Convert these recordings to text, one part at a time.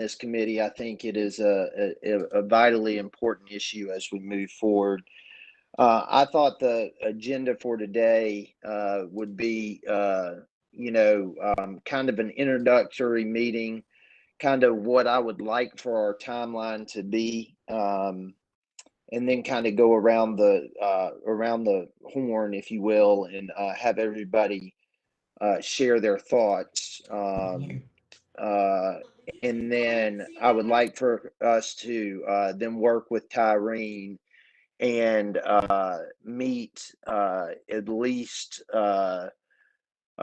this committee. I think it is a vitally important issue as we move forward. I thought the agenda for today would be, kind of an introductory meeting, kind of what I would like for our timeline to be, and then kind of go around the horn, if you will, and have everybody share their thoughts. Uh, and then I would like for us to then work with Tyreen and meet at least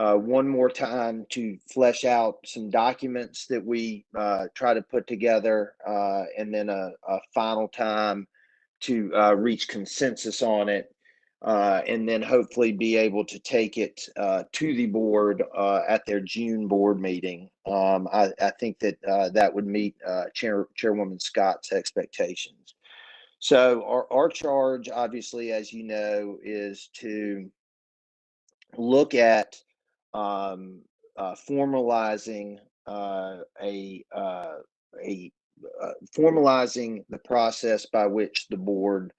one more time to flesh out some documents that we try to put together, and then a final time to reach consensus on it, and then hopefully be able to take it to the board at their June board meeting. I think that that would meet Chairwoman Scott's expectations. So our charge, obviously, as you know, is to look at formalizing a formalizing the process by which the board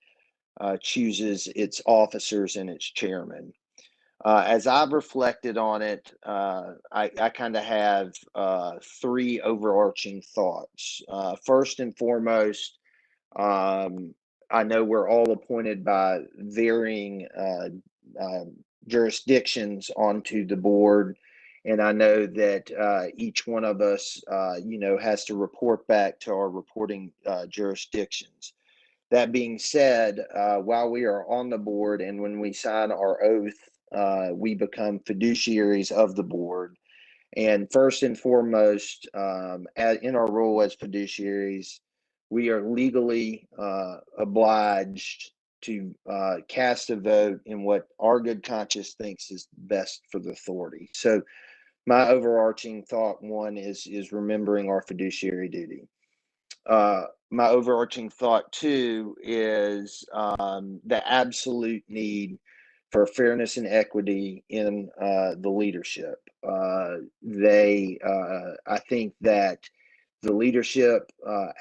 chooses its officers and its chairman. As I've reflected on it, I kind of have three overarching thoughts. First and foremost, I know we're all appointed by varying jurisdictions onto the board, and I know that each one of us, has to report back to our reporting jurisdictions. That being said, while we are on the board and when we sign our oath, we become fiduciaries of the board. And first and foremost, in our role as fiduciaries, we are legally obliged to cast a vote in what our good conscience thinks is best for the authority. So my overarching thought, one, is remembering our fiduciary duty. My overarching thought, two, is the absolute need for fairness and equity in the leadership. I think that the leadership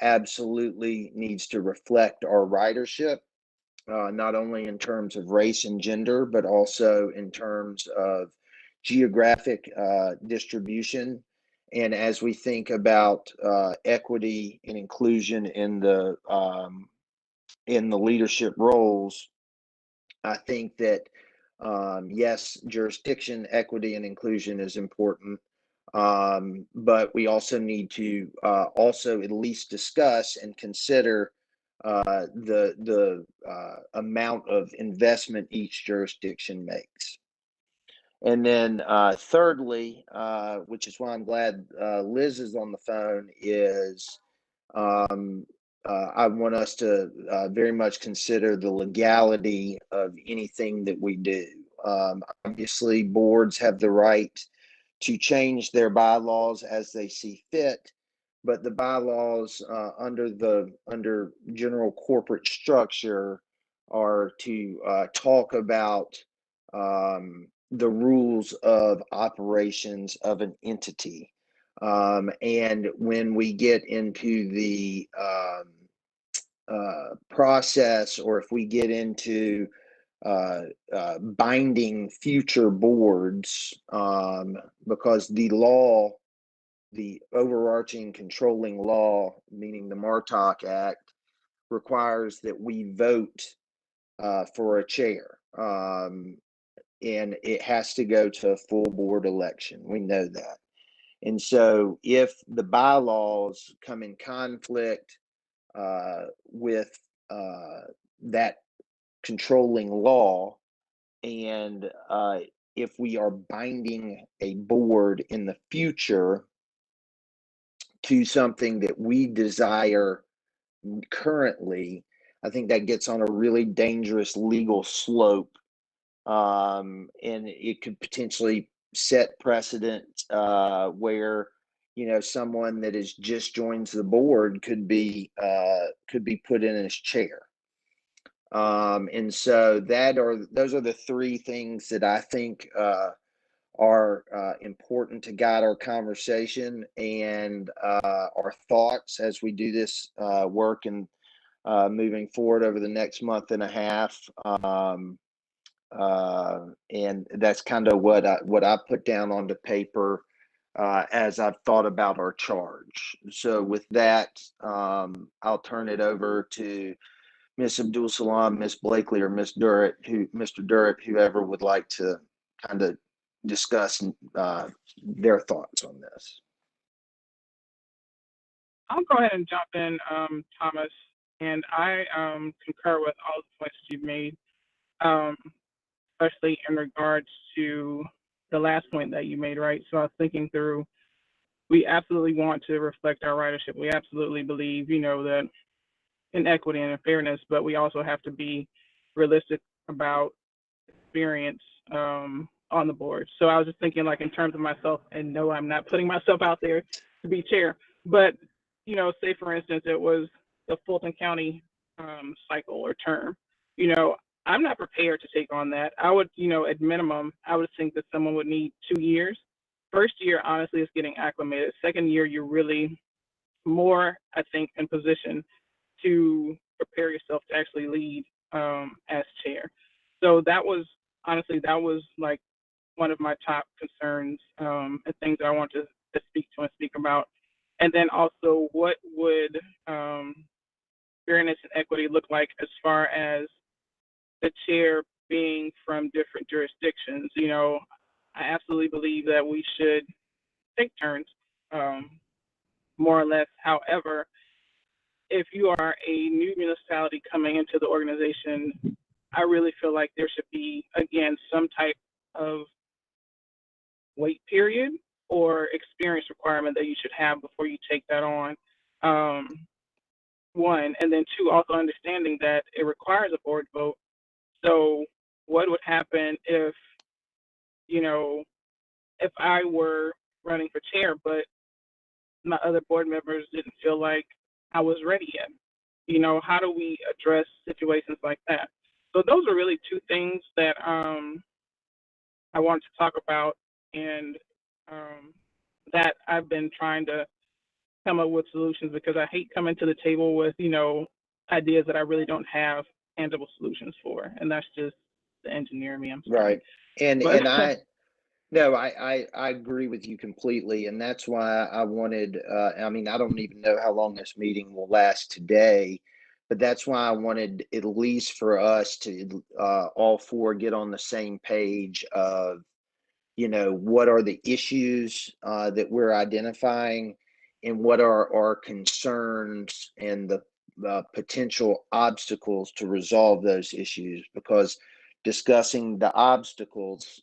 absolutely needs to reflect our ridership, not only in terms of race and gender, but also in terms of geographic distribution. And as we think about equity and inclusion in the leadership roles, I think that yes, jurisdiction, equity, and inclusion is important, but we also need to also at least discuss and consider the amount of investment each jurisdiction makes. And then thirdly, which is why I'm glad Liz is on the phone, is um, I want us to very much consider the legality of anything that we do. Obviously, boards have the right to change their bylaws as they see fit, but the bylaws under general corporate structure are to talk about the rules of operations of an entity. And when we get into the process, or if we get into binding future boards, because the overarching controlling law, meaning the MARTA Act, requires that we vote for a chair. And it has to go to a full board election. We know that. And so if the bylaws come in conflict with that controlling law, and if we are binding a board in the future to something that we desire currently, I think that gets on a really dangerous legal slope, and it could potentially set precedent where someone that is just joins the board could be put in as chair. And so those are the three things that I think are important to guide our conversation and our thoughts as we do this work and moving forward over the next month and a half. And that's kind of what I put down onto paper as I've thought about our charge. So with that, I'll turn it over to Miss Abdul Salam, Miss Blakely, or Mr. Durrett, whoever would like to kind of discuss their thoughts on this. I'll go ahead and jump in, Thomas, and I concur with all the points you've made, especially in regards to the last point that you made, right? So I was thinking through, we absolutely want to reflect our ridership. We absolutely believe, that in equity and in fairness, but we also have to be realistic about experience on the board. So I was just thinking, like, in terms of myself, and no, I'm not putting myself out there to be chair, but say for instance it was the Fulton County cycle or term. I'm not prepared to take on that. I would, at minimum, I would think that someone would need 2 years. First year, honestly, is getting acclimated. Second year, you're really more, I think, in position to prepare yourself to actually lead as chair. So that was like one of my top concerns and things that I want to speak to and speak about. And then also, what would fairness and equity look like as far as the chair being from different jurisdictions? I absolutely believe that we should take turns, more or less. However, if you are a new municipality coming into the organization, I really feel like there should be, again, some type of wait period or experience requirement that you should have before you take that on. One, and then two, also understanding that it requires a board vote. So what would happen if, if I were running for chair, but my other board members didn't feel like I was ready yet? How do we address situations like that? So those are really two things that I wanted to talk about, and that I've been trying to come up with solutions, because I hate coming to the table with, ideas that I really don't have tangible solutions for. And that's just the engineer in me. I'm sorry. Right. And But I agree with you completely. And that's why I wanted, I mean, I don't even know how long this meeting will last today, but that's why I wanted at least for us to all four get on the same page of, what are the issues that we're identifying and what are our concerns and the potential obstacles to resolve those issues, because discussing the obstacles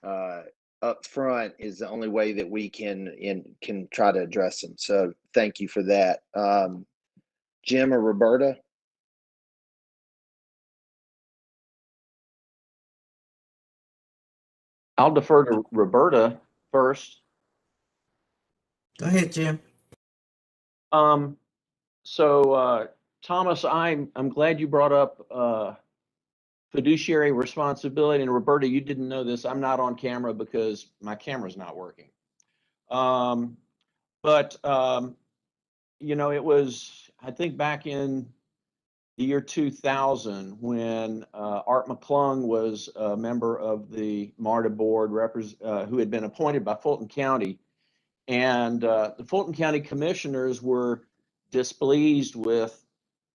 up front is the only way that we can try to address them. So thank you for that. Jim or Roberta? I'll defer to Roberta first. Go ahead, Jim. Thomas, I'm glad you brought up fiduciary responsibility. And Roberta, you didn't know this. I'm not on camera because my camera's not working. It was, I think, back in the year 2000 when Art McClung was a member of the MARTA board, who had been appointed by Fulton County. And the Fulton County commissioners were displeased with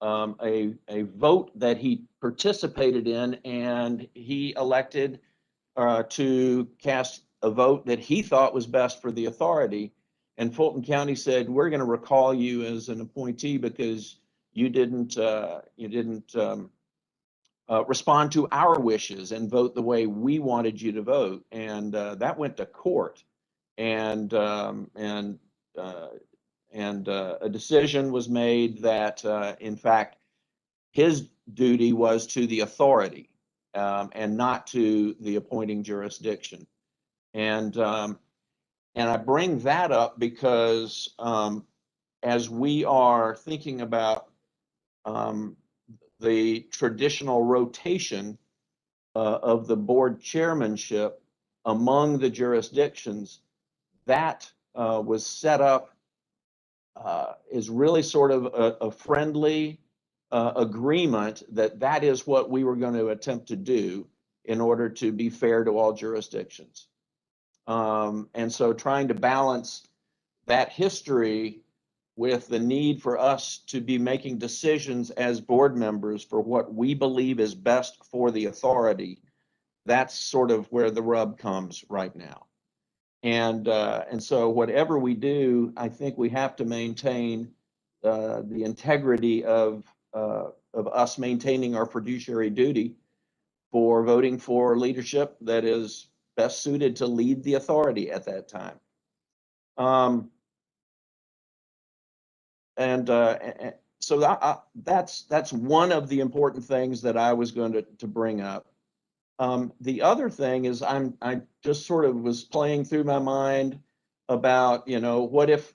a vote that he participated in, and he elected to cast a vote that he thought was best for the authority. And Fulton County said, "We're going to recall you as an appointee because you didn't respond to our wishes and vote the way we wanted you to vote." And that went to court, and a decision was made that, in fact, his duty was to the authority and not to the appointing jurisdiction. And I bring that up because as we are thinking about the traditional rotation of the board chairmanship, among the jurisdictions, that was set up is really sort of a friendly agreement that that is what we were going to attempt to do in order to be fair to all jurisdictions. And so trying to balance that history with the need for us to be making decisions as board members for what we believe is best for the authority, that's sort of where the rub comes right now. And so whatever we do, I think we have to maintain the integrity of us maintaining our fiduciary duty for voting for leadership that is best suited to lead the authority at that time. So that's one of the important things that I was going to bring up. The other thing is I just sort of was playing through my mind about, you know, what if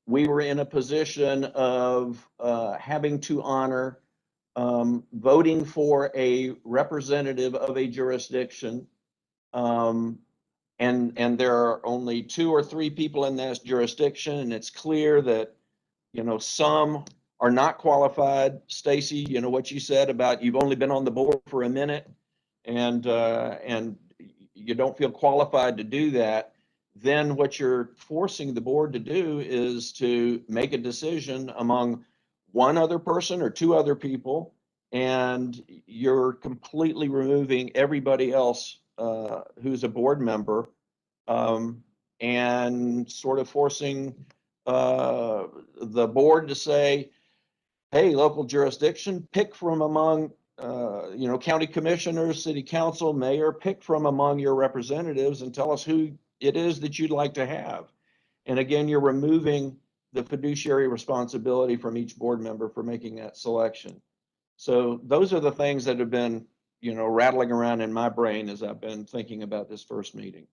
we were in a position of having to honor voting for a representative of a jurisdiction, and there are only 2 or 3 people in that jurisdiction, and it's clear that, you know, some are not qualified. Stacy, you know what you said about you've only been on the board for a minute, and you don't feel qualified to do that. Then what you're forcing the board to do is to make a decision among 1 other person or 2 other people, and you're completely removing everybody else who's a board member, and sort of forcing the board to say, hey, local jurisdiction, pick from among, you know, county commissioners, city council, mayor, pick from among your representatives and tell us who it is that you'd like to have. And again, you're removing the fiduciary responsibility from each board member for making that selection. So those are the things that have been, you know, rattling around in my brain as I've been thinking about this first meeting.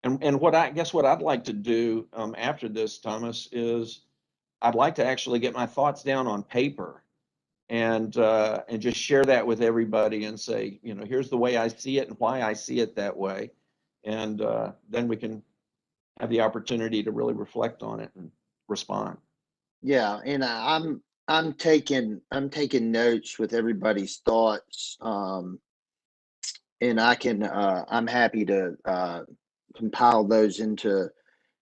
And what I guess what I'd like to do after this, Thomas, is I'd like to actually get my thoughts down on paper and just share that with everybody and say, you know, here's the way I see it and why I see it that way. And then we can have the opportunity to really reflect on it and respond. Yeah, and I'm taking notes with everybody's thoughts, and I'm happy to compile those into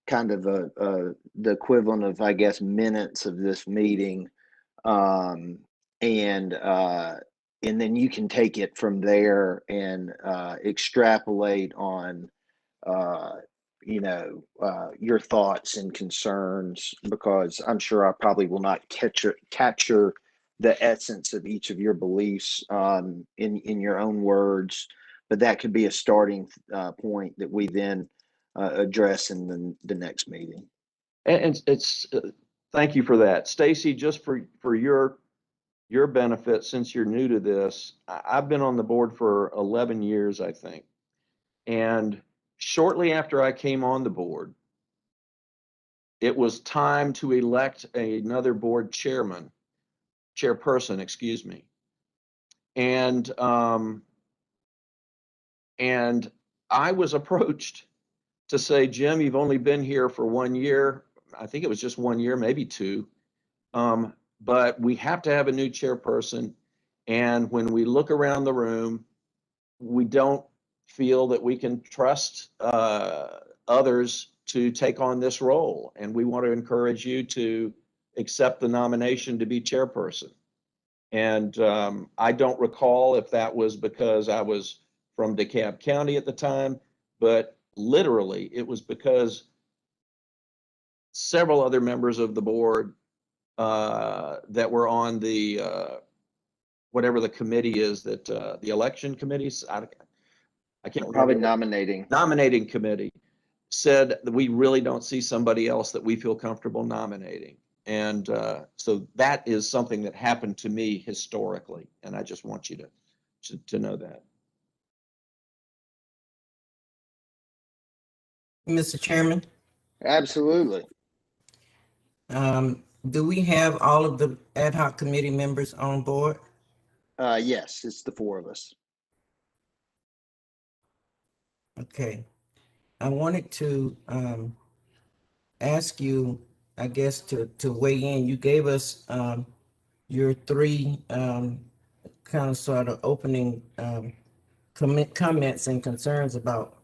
kind of the equivalent of, I guess, minutes of this meeting, and then you can take it from there and extrapolate on your thoughts and concerns, because I'm sure I probably will not capture the essence of each of your beliefs in your own words, but that could be a starting point that we then address in the next meeting. And it's thank you for that, Stacy. Just for your benefit, since you're new to this, I've been on the board for 11 years, I think, and shortly after I came on the board, it was time to elect another board chairperson, excuse me. And I was approached to say, Jim, you've only been here for 1 year. I think it was just 1 year, maybe 2. But we have to have a new chairperson. And when we look around the room, we don't feel that we can trust others to take on this role. And we want to encourage you to accept the nomination to be chairperson. And I don't recall if that was because I was from DeKalb County at the time, but literally it was because several other members of the board that were on the whatever the committee is that the election committees, I can't remember. Probably nominating committee said that we really don't see somebody else that we feel comfortable nominating. And so that is something that happened to me historically. And I just want you to know that. Mr. Chairman, Absolutely. do we have all of the ad hoc committee members on board? Yes, it's the 4 of us. Okay. I wanted to ask you, I guess, to weigh in. You gave us your three kind of sort of opening comments and concerns about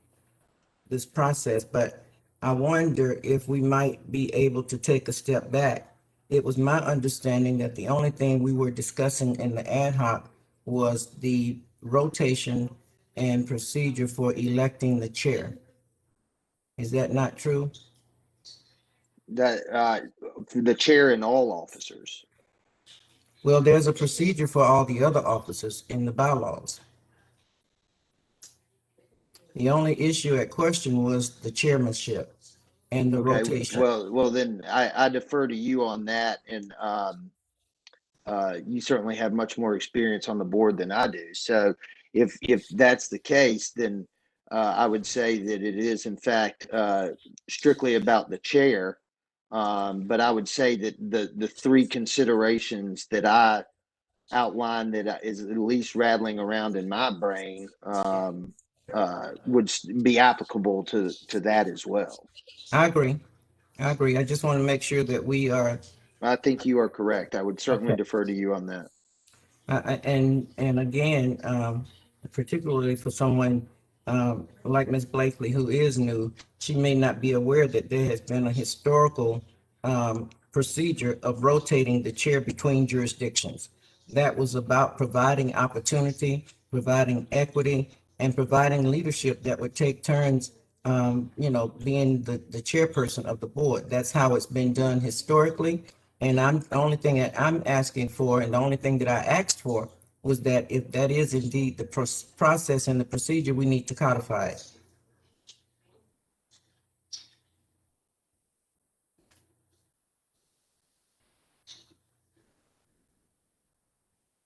this process, but I wonder if we might be able to take a step back. It was my understanding that the only thing we were discussing in the ad hoc was the rotation and procedure for electing the chair. Is that not true? That the chair and all officers. Well, there's a procedure for all the other officers in the bylaws. The only issue at question was the chairmanship and the Okay, rotation. well then I defer to you on that, and you certainly have much more experience on the board than I do. So if that's the case, then I would say that it is in fact strictly about the chair. But I would say that the three considerations that I outlined that is at least rattling around in my brain would be applicable to that as well. I agree. I agree. I just want to make sure that we are I think you are correct. I would certainly okay. defer to you on that. And again, particularly for someone like Ms. Blakely, who is new, she may not be aware that there has been a historical procedure of rotating the chair between jurisdictions. That was about providing opportunity, providing equity, and providing leadership that would take turns, being the chairperson of the board. That's how it's been done historically. And the only thing that I'm asking for, and the only thing that I asked for, was that if that is indeed the process and the procedure, we need to codify it.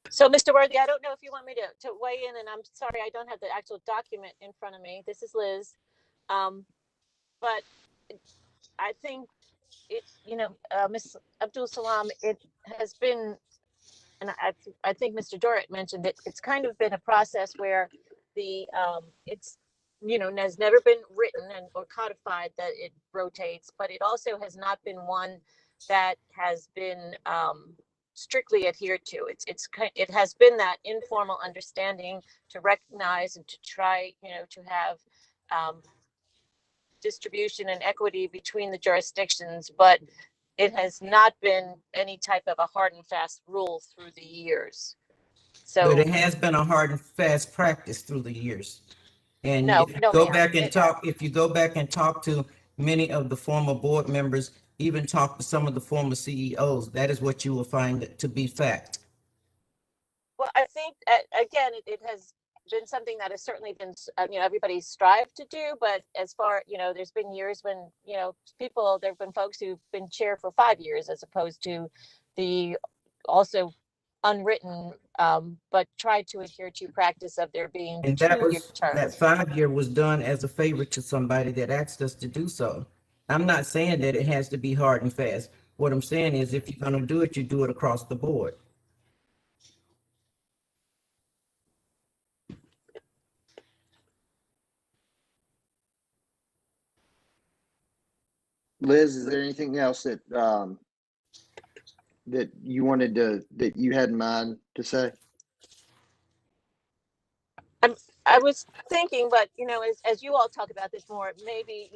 So, Mr. Worthy, I don't know if you want me to weigh in, and I'm sorry, I don't have the actual document in front of me. This is Liz. But I think Ms. Abdul Salam, it has been, and I think Mr. Dorrit mentioned it, it's kind of been a process where it's, has never been written or codified that it rotates, but it also has not been one that has been strictly adhered to. It has been that informal understanding to recognize and to try, to have distribution and equity between the jurisdictions, but it has not been any type of a hard and fast rule through the years. But So it has been a hard and fast practice through the years. And no, if you no, go ma'am. back and talk, if you go back and talk to many of the former board members, even talk to some of the former CEOs, that is what you will find to be fact. Well, I think again, it has been something that has certainly been, everybody's strived to do. But as far, there's been years when, there have been folks who've been chair for 5 years as opposed to the also unwritten, but tried to adhere to practice of there being And 2-year that terms. 5 year was done as a favor to somebody that asked us to do so. I'm not saying that it has to be hard and fast. What I'm saying is if you're gonna do it, you do it across the board. Liz, is there anything else that that you had in mind to say? I was thinking, but as you all talk about this more, maybe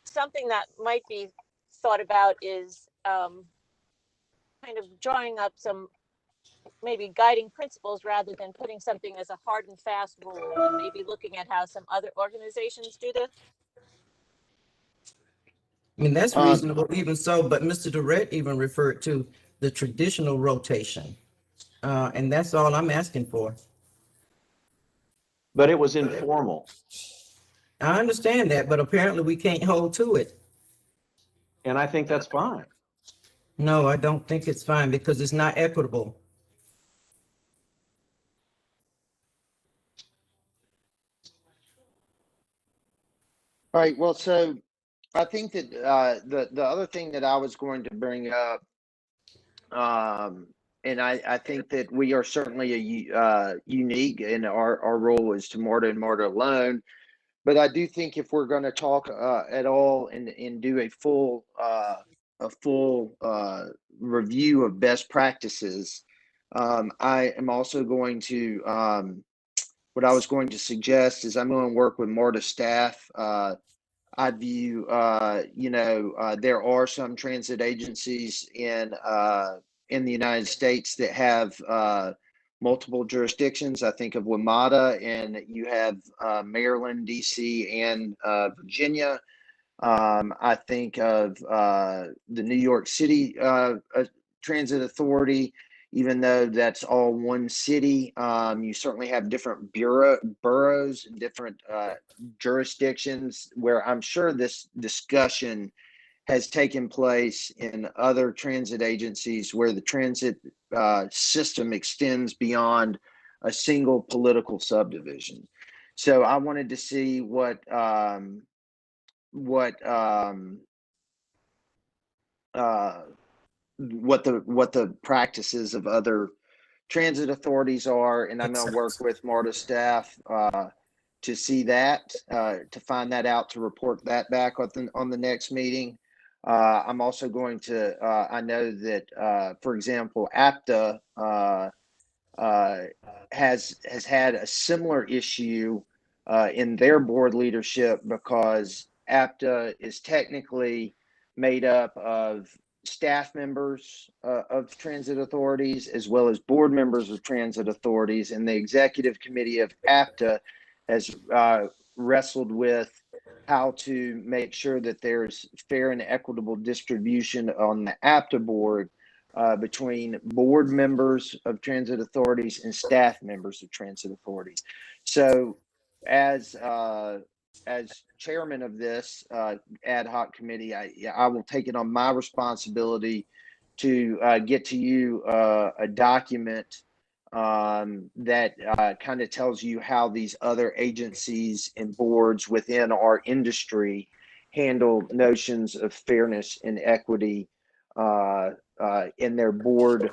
something that might be thought about is kind of drawing up some maybe guiding principles rather than putting something as a hard and fast rule, and maybe looking at how some other organizations do this. I mean, that's Um, reasonable even so, but Mr. Durrett even referred to the traditional rotation. And that's all I'm asking for. But it was informal. I understand that, but apparently we can't hold to it. And I think that's fine. No, I don't think it's fine because it's not equitable. all right. Well, so I think that the other thing that I was going to bring up, and I think that we are certainly unique, and our role is to MARTA and MARTA alone. But I do think if we're going to talk at all and do a full review of best practices, I am also going to what I was going to suggest is I'm going to work with MARTA staff. I view, there are some transit agencies in the United States that have multiple jurisdictions. I think of WMATA, and you have Maryland, DC, and Virginia. I think of the New York City Transit Authority, even though that's all one city. You certainly have different boroughs and different jurisdictions where I'm sure this discussion has taken place in other transit agencies where the transit system extends beyond a single political subdivision. So I wanted to see what the practices of other transit authorities are, and I'm going to work with MARTA staff to see that, to find that out, to report that back on the next meeting. I'm also going to, I know that, for example, APTA has had a similar issue in their board leadership, because APTA is technically made up of staff members of transit authorities as well as board members of transit authorities, and the executive committee of APTA has wrestled with how to make sure that there's fair and equitable distribution on the APTA board between board members of transit authorities and staff members of transit authorities. So as chairman of this ad hoc committee, I will take it on my responsibility to get to you a document that kind of tells you how these other agencies and boards within our industry handle notions of fairness and equity in their board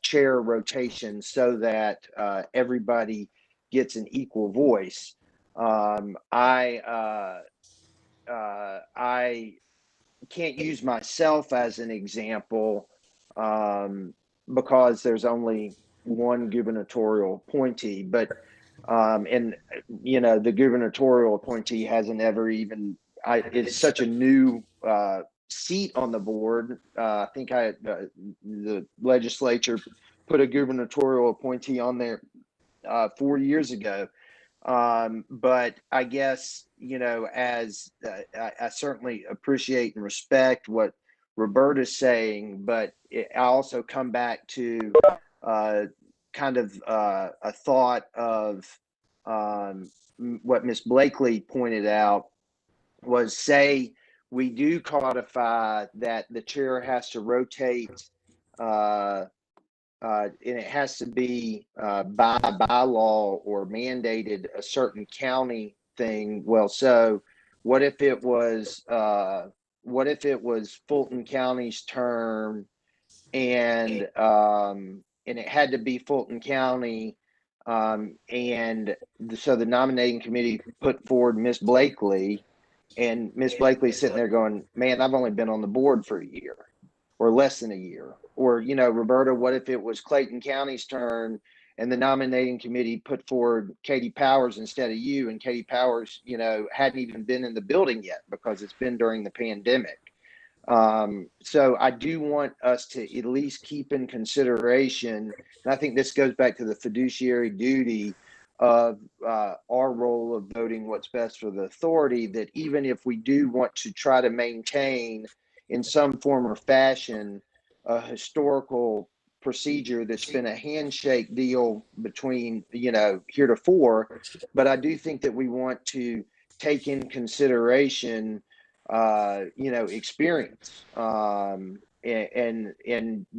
chair rotation, so that everybody gets an equal voice. I can't use myself as an example because there's only one gubernatorial appointee, but and the gubernatorial appointee hasn't ever even. It's such a new seat on the board. I think the legislature put a gubernatorial appointee on there 4 years ago. But I guess, as I certainly appreciate and respect what Roberta's saying, but I also come back to kind of a thought of what Miss Blakely pointed out was, say we do codify that the chair has to rotate and it has to be by bylaw or mandated a certain county thing. Well, so what if it was Fulton County's term, and it had to be Fulton County, and so the nominating committee put forward Miss Blakely, and Miss Blakely's sitting there going, "Man, I've only been on the board for a year." Or less than a year. Or, Roberta, what if it was Clayton County's turn and the nominating committee put forward Katie Powers instead of you, and Katie Powers, hadn't even been in the building yet because it's been during the pandemic. So I do want us to at least keep in consideration, and I think this goes back to the fiduciary duty of our role of voting what's best for the authority, that even if we do want to try to maintain in some form or fashion a historical procedure that's been a handshake deal between heretofore, but I do think that we want to take in consideration experience and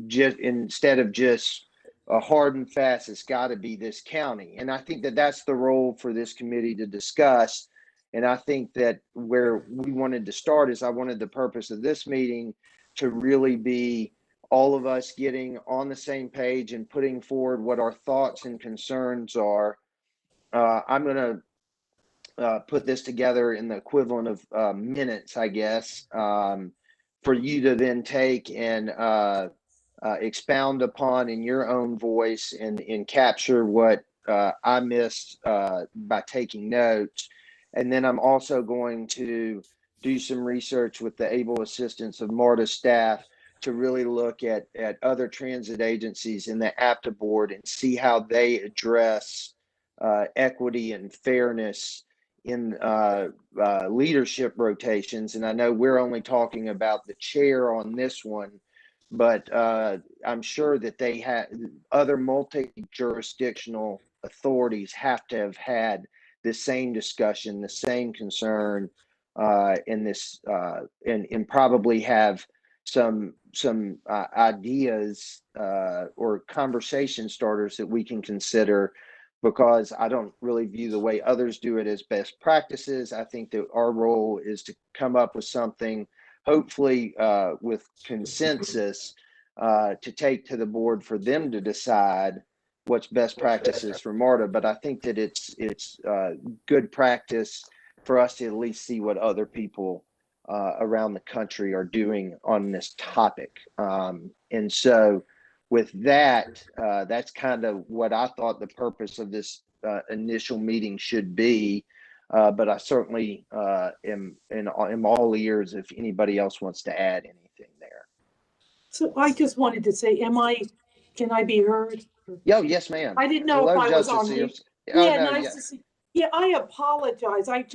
just instead of just a hard and fast, it's got to be this county. And I think that that's the role for this committee to discuss. And I think that where we wanted to start is, I wanted the purpose of this meeting to really be all of us getting on the same page and putting forward what our thoughts and concerns are. I'm going to put this together in the equivalent of minutes, I guess, for you to then take and expound upon in your own voice and capture what I missed by taking notes. And then I'm also going to do some research with the able assistance of MARTA staff to really look at other transit agencies in the APTA board and see how they address equity and fairness in leadership rotations. And I know we're only talking about the chair on this one, but I'm sure that they have other multi-jurisdictional authorities have to have had the same discussion, the same concern, in this, and probably have some ideas or conversation starters that we can consider, because I don't really view the way others do it as best practices. I think that our role is to come up with something, hopefully with consensus, to take to the board for them to decide what's best practices for MARTA. But I think that it's good practice for us to at least see what other people around the country are doing on this topic. And so with that, that's kind of what I thought the purpose of this initial meeting should be. But I certainly am all ears if anybody else wants to add anything there. So I just wanted to say, can I be heard? Yo, yes, ma'am. I didn't know Hello, if I was Justice on mute. Sears. Oh, Yeah, no, nice yeah. to see. Yeah, I apologize. I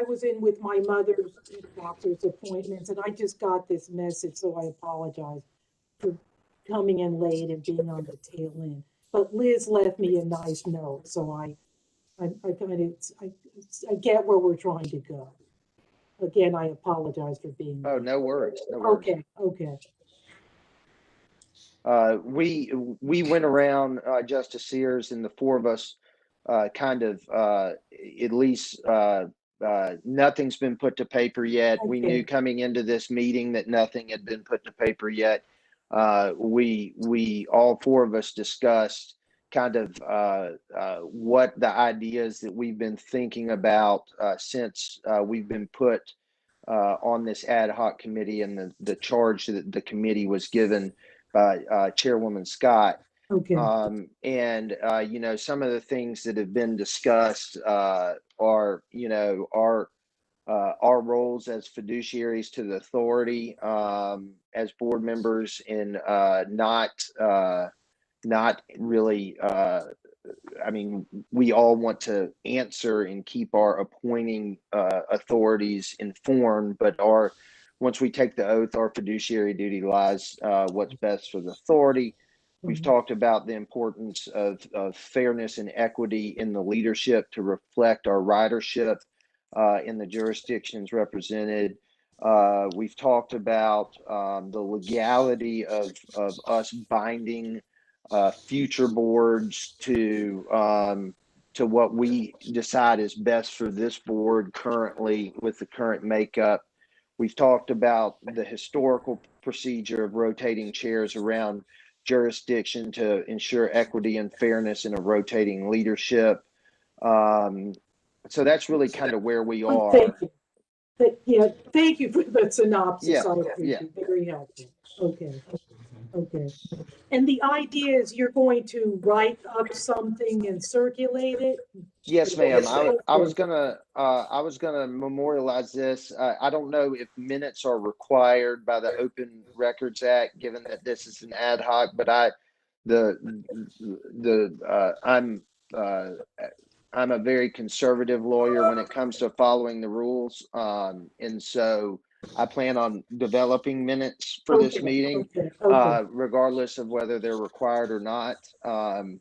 was in with my mother's doctor's appointments and I just got this message, so I apologize for coming in late and being on the tail end. But Liz left me a nice note, so I get where we're trying to go. Again, I apologize for being Oh, late. no worries. No worries. Okay. We went around, Justice Sears, and the four of us kind of at least nothing's been put to paper yet. We Okay. knew coming into this meeting that nothing had been put to paper yet. We all four of us discussed kind of what the ideas that we've been thinking about since we've been put on this ad hoc committee, and the charge that the committee was given by Chairwoman Scott. Okay. And you know, some of the things that have been discussed are, you know, our roles as fiduciaries to the authority, as board members, and not really. I mean, we all want to answer and keep our appointing authorities informed, but once we take the oath, our fiduciary duty lies what's best for the authority. We've talked about the importance of fairness and equity in the leadership to reflect our ridership in the jurisdictions represented. We've talked about the legality of us binding future boards to what we decide is best for this board currently with the current makeup. We've talked about the historical procedure of rotating chairs around jurisdiction to ensure equity and fairness in a rotating leadership. So that's really kind of where we are. Thank you. Yeah, thank you for the synopsis. Yeah, I appreciate it. yeah. Very helpful. Okay. And the idea is you're going to write up something and circulate it? Yes, ma'am. I was gonna memorialize this. I don't know if minutes are required by the Open Records Act, given that this is an ad hoc, but I'm a very conservative lawyer when it comes to following the rules. And so I plan on developing minutes for this meeting, regardless of whether they're required or not. And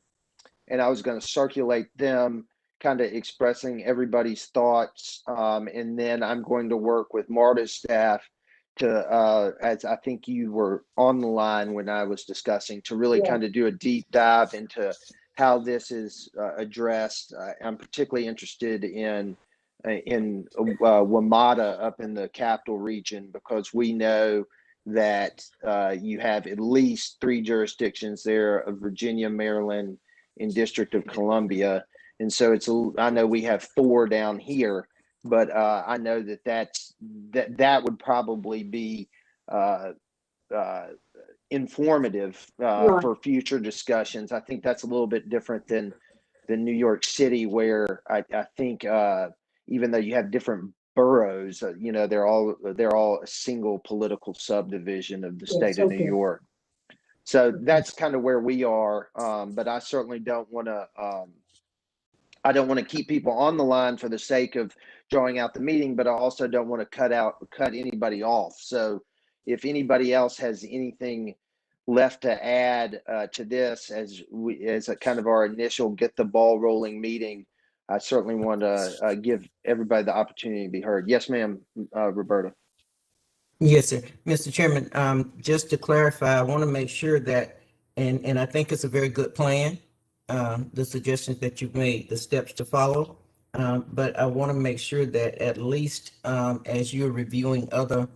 I was going to circulate them, kind of expressing everybody's thoughts. And then I'm going to work with MARTA's staff to, as I think you were on the line when I was discussing, to really kind of do a deep dive into how this is addressed. I'm particularly interested in WMATA up in the capital region, because we know that you have at least 3 jurisdictions there of Virginia, Maryland, and District of Columbia. And so I know we have 4 down here, but I know that would probably be informative Right. for future discussions. I think that's a little bit different than New York City, where I think even though you have different boroughs, they're all a single political subdivision of the Yes, state of New okay. York. So that's kind of where we are. But I certainly don't want to. I don't want to keep people on the line for the sake of drawing out the meeting, but I also don't want to cut anybody off. So if anybody else has anything left to add to this as a kind of our initial get the ball rolling meeting, I certainly want to give everybody the opportunity to be heard. Yes, ma'am, Roberta. Yes, sir. Mr. Chairman, just to clarify, I want to make sure that, and I think it's a very good plan, the suggestions that you've made, the steps to follow. But I want to make sure that at least, as you're reviewing other,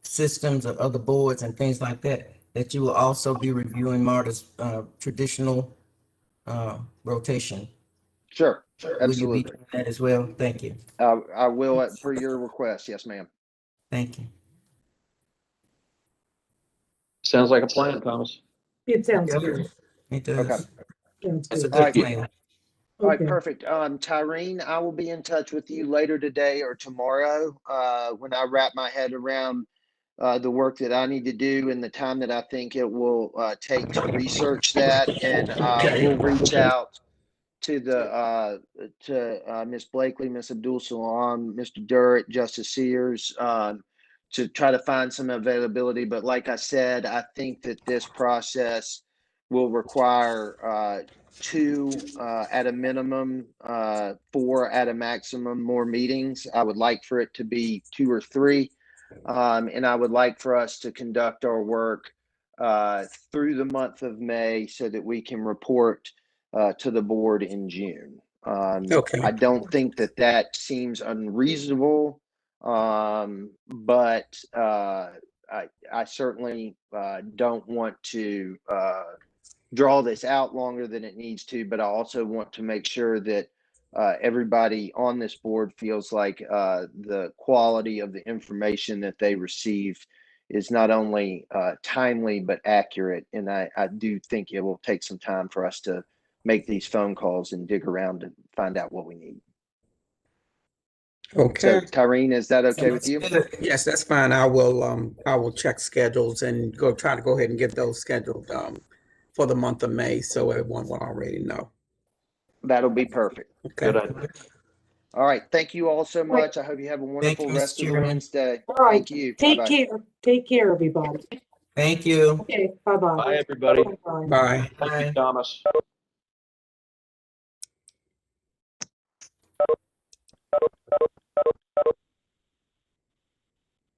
systems or other boards and things like that, that you will also be reviewing MARTA's, traditional, rotation. Sure, Will you be absolutely. doing that as well? Thank you. I will per your request. Yes, ma'am. Thank you. Sounds like a plan, Thomas. It sounds Yep. good. It Okay. does. Sounds It's a good. All right. good plan. All right, Okay. perfect. Tyreen, I will be in touch with you later today or tomorrow when I wrap my head around the work that I need to do and the time that I think it will take to research that. And we'll reach out to Miss Blakely, Miss Abdul Salam, Mr. Durrett, Justice Sears, to try to find some availability. But like I said, I think that this process will require 2 at a minimum, 4 at a maximum more meetings. I would like for it to be 2 or 3. And I would like for us to conduct our work through the month of May so that we can report to the board in June. Okay. I don't think that seems unreasonable, but I certainly don't want to draw this out longer than it needs to, but I also want to make sure that everybody on this board feels like the quality of the information that they received is not only timely but accurate. And I do think it will take some time for us to make these phone calls and dig around and find out what we need. Okay. So, Tyreen, is that okay with you? Yes, that's fine. I will check schedules and try to go ahead and get those scheduled for the month of May, so everyone will already know. That'll be perfect. Okay. Good idea. All right. Thank you all so Right. much. I hope you have a Thank wonderful you, Mr. rest of the Chairman. Wednesday. All right. Thank you. Take Bye-bye. care. Take care, everybody. Thank you. Okay. Bye-bye. Bye, everybody. Bye-bye. Bye. Thank you, Bye. Thomas.